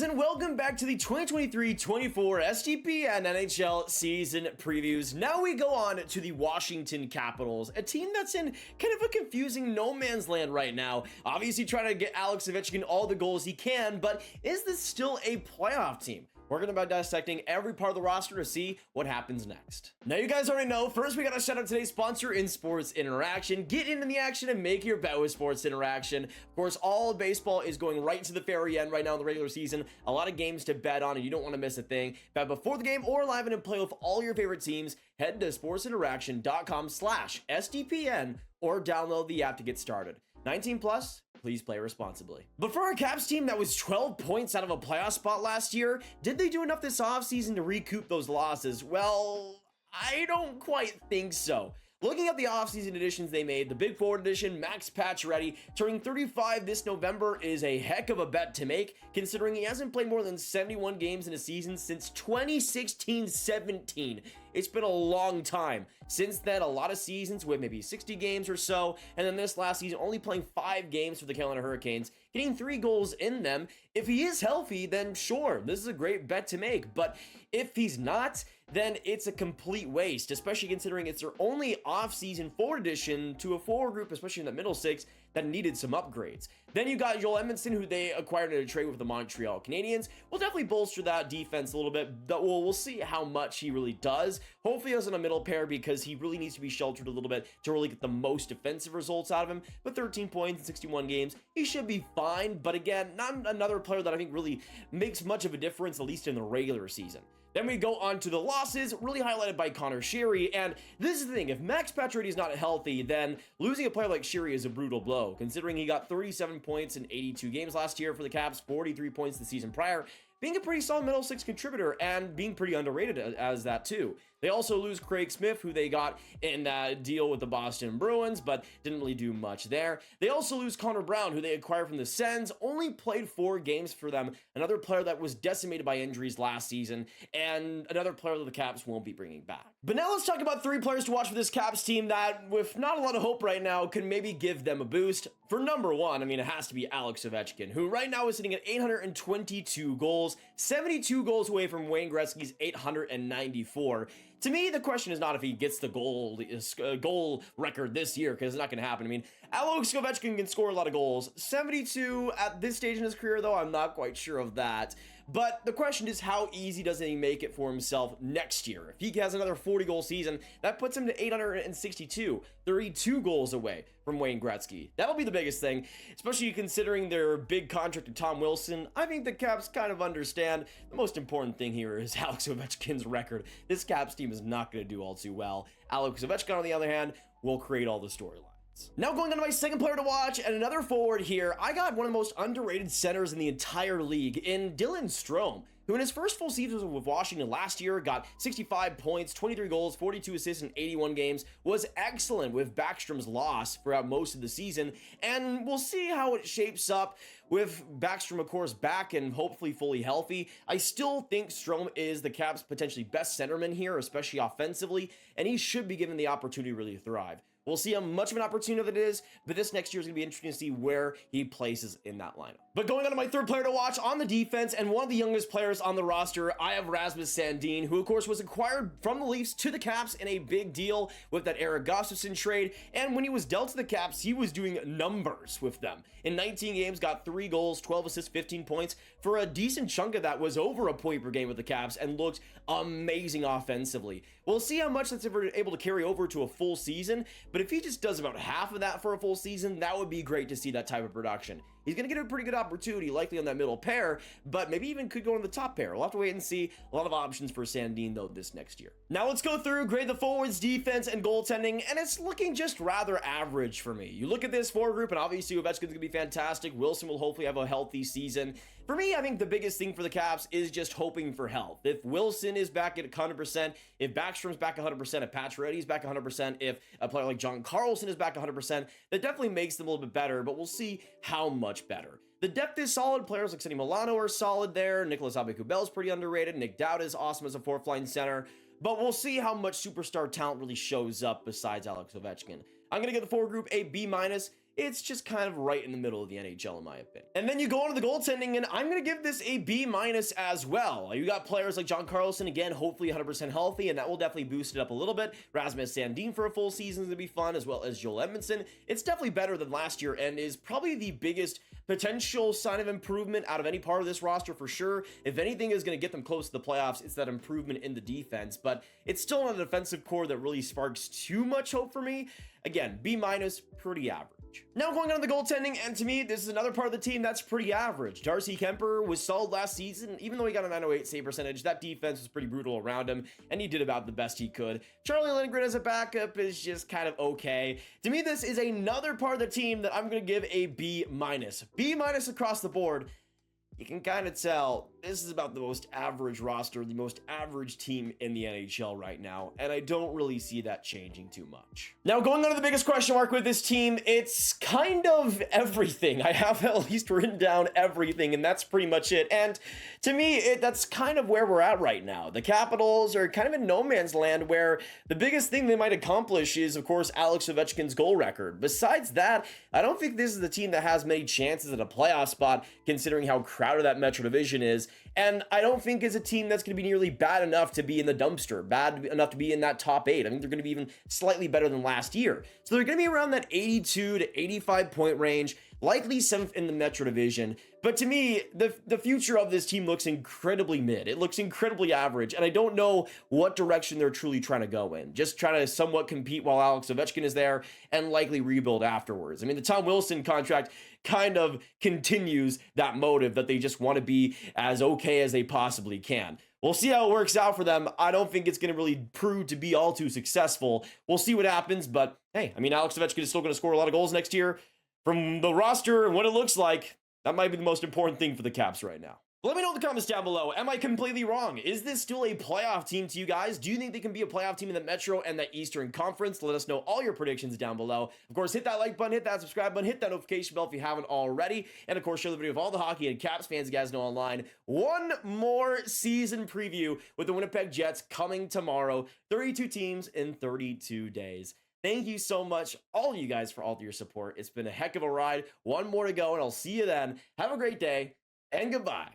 and welcome back to the 2023-24 SGP and NHL season previews. Now we go on to the Washington Capitals, a team that's in kind of a confusing no man's land right now. Obviously trying to get Alex Ovechkin all the goals he can, but is this still a playoff team? We're going to be dissecting every part of the roster to see what happens next. Now, you guys already know, first we got to shout out today's sponsor in Sports Interaction. Get into the action and make your bet with Sports Interaction. Of course, all of baseball is going right to the very end right now in the regular season. A lot of games to bet on, and you don't want to miss a thing. Bet before the game or live in and play with all your favorite teams. Head to sportsinteraction.com/SDPN or download the app to get started. 19 plus, please play responsibly. But for a Caps team that was 12 points out of a playoff spot last year, did they do enough this offseason to recoup those losses? Well, I don't quite think so. Looking at the offseason additions they made, the big forward addition, Max Pacioretty, turning 35 this November is a heck of a bet to make, considering he hasn't played more than 71 games in a season since 2016-17. It's been a long time. Since then, a lot of seasons with maybe 60 games or so, and then this last season only playing 5 games for the Carolina Hurricanes, getting 3 goals in them. If he is healthy, then sure, this is a great bet to make, but if he's not, then it's a complete waste, especially considering it's their only off-season forward addition to a forward group, especially in the middle six, that needed some upgrades. Then you got Joel Edmondson, who they acquired in a trade with the Montreal Canadiens. Will definitely bolster that defense a little bit, but we'll see how much he really does. Hopefully as in a middle pair, because he really needs to be sheltered a little bit to really get the most defensive results out of him. But 13 points in 61 games, he should be fine. But again, not another player that I think really makes much of a difference, at least in the regular season. Then we go on to the losses, really highlighted by Connor Sheary. And this is the thing, if Max Pacioretty is not healthy, then losing a player like Sheary is a brutal blow, considering he got 37 points in 82 games last year for the Caps, 43 points the season prior, being a pretty solid middle six contributor and being pretty underrated as that too. They also lose Craig Smith, who they got in that deal with the Boston Bruins, but didn't really do much there. They also lose Connor Brown, who they acquired from the Sens, only played 4 games for them, another player that was decimated by injuries last season, and another player that the Caps won't be bringing back. But now let's talk about 3 players to watch for this Caps team that, with not a lot of hope right now, can maybe give them a boost. For number 1, I mean, it has to be Alex Ovechkin, who right now is sitting at 822 goals, 72 goals away from Wayne Gretzky's 894. To me, the question is not if he gets the goal record this year, because it's not going to happen. I mean, Alex Ovechkin can score a lot of goals. 72 at this stage in his career, though, I'm not quite sure of that. But the question is, how easy does he make it for himself next year? If he has another 40-goal season, that puts him to 862, 32 goals away from Wayne Gretzky. That'll be the biggest thing, especially considering their big contract to Tom Wilson. I think the Caps kind of understand the most important thing here is Alex Ovechkin's record. This Caps team is not going to do all too well. Alex Ovechkin, on the other hand, will create all the storylines. Now going on to my second player to watch, and another forward here, I got one of the most underrated centers in the entire league in Dylan Strome, who in his first full season with Washington last year got 65 points, 23 goals, 42 assists in 81 games, was excellent with Backstrom's loss throughout most of the season, and we'll see how it shapes up with Backstrom, of course, back and hopefully fully healthy. I still think Strome is the Caps' potentially best centerman here, especially offensively, and he should be given the opportunity to really thrive. We'll see how much of an opportunity it is, but this next year is going to be interesting to see where he places in that lineup. But going on to my third player to watch on the defense, and one of the youngest players on the roster, I have Rasmus Sandin, who of course was acquired from the Leafs to the Caps in a big deal with that Eric Gustafsson trade, and when he was dealt to the Caps, he was doing numbers with them. In 19 games, got 3 goals, 12 assists, 15 points. For a decent chunk of that was over a point per game with the Caps and looked amazing offensively. We'll see how much that's ever able to carry over to a full season, but if he just does about half of that for a full season, that would be great to see that type of production. He's going to get a pretty good opportunity, likely on that middle pair, but maybe even could go on the top pair. We'll have to wait and see. A lot of options for Sandin, though, this next year. Now let's go through, grade the forwards, defense, and goaltending, and it's looking just rather average for me. You look at this forward group, and obviously Ovechkin's going to be fantastic. Wilson will hopefully have a healthy season. For me, I think the biggest thing for the Caps is just hoping for health. If Wilson is back at 100%, if Backstrom's back 100%, if Pacioretty's back 100%, if a player like John Carlson is back 100%, that definitely makes them a little bit better, but we'll see how much better. The depth is solid. Players like Sonny Milano are solid there. Nicolas Aube-Kubel is pretty underrated. Nick Dowd is awesome as a fourth-line center. But we'll see how much superstar talent really shows up besides Alex Ovechkin. I'm going to give the forward group a B-. it's just kind of right in the middle of the NHL in my opinion. And then you go into the goaltending, and I'm going to give this a B- as well. You got players like John Carlson, again, hopefully 100% healthy, and that will definitely boost it up a little bit. Rasmus Sandin for a full season is going to be fun, as well as Joel Edmondson. It's definitely better than last year and is probably the biggest potential sign of improvement out of any part of this roster for sure. If anything is going to get them close to the playoffs, it's that improvement in the defense, but it's still not a defensive core that really sparks too much hope for me. Again, B-, pretty average. Now going on to the goaltending, and to me, this is another part of the team that's pretty average. Darcy Kemper was solid last season. Even though he got a 908 save percentage, that defense was pretty brutal around him, and he did about the best he could. Charlie Lindgren as a backup is just kind of okay. To me, this is another part of the team that I'm going to give a B-. B- across the board. You can kind of tell this is about the most average roster, the most average team in the NHL right now, and I don't really see that changing too much. Now, going on to the biggest question mark with this team, it's kind of everything. I have at least written down everything, and that's pretty much it. And to me, that's kind of where we're at right now. The Capitals are kind of in no man's land, where the biggest thing they might accomplish is, of course, Alex Ovechkin's goal record. Besides that, I don't think this is the team that has many chances at a playoff spot, considering how crowded that Metro Division is. And I don't think it's a team that's going to be nearly bad enough to be in the dumpster, bad enough to be in that top 8. I think they're going to be even slightly better than last year. So they're going to be around that 82 to 85 point range, likely 7th in the Metro Division. But to me, the future of this team looks incredibly mid. It looks incredibly average, and I don't know what direction they're truly trying to go in. Just trying to somewhat compete while Alex Ovechkin is there and likely rebuild afterwards. I mean, the Tom Wilson contract kind of continues that motive that they just want to be as okay as they possibly can. We'll see how it works out for them. I don't think it's going to really prove to be all too successful. We'll see what happens, but hey, I mean, Alex Ovechkin is still going to score a lot of goals next year. From the roster and what it looks like, that might be the most important thing for the Caps right now. Let me know in the comments down below. Am I completely wrong? Is this still a playoff team to you guys? Do you think they can be a playoff team in the Metro and the Eastern Conference? Let us know all your predictions down below. Of course, hit that like button, hit that subscribe button, hit that notification bell if you haven't already. And of course, share the video of all the hockey and Caps fans you guys know online. One more season preview with the Winnipeg Jets coming tomorrow. 32 teams in 32 days. Thank you so much, all of you guys, for all of your support. It's been a heck of a ride. One more to go, and I'll see you then. Have a great day, and goodbye.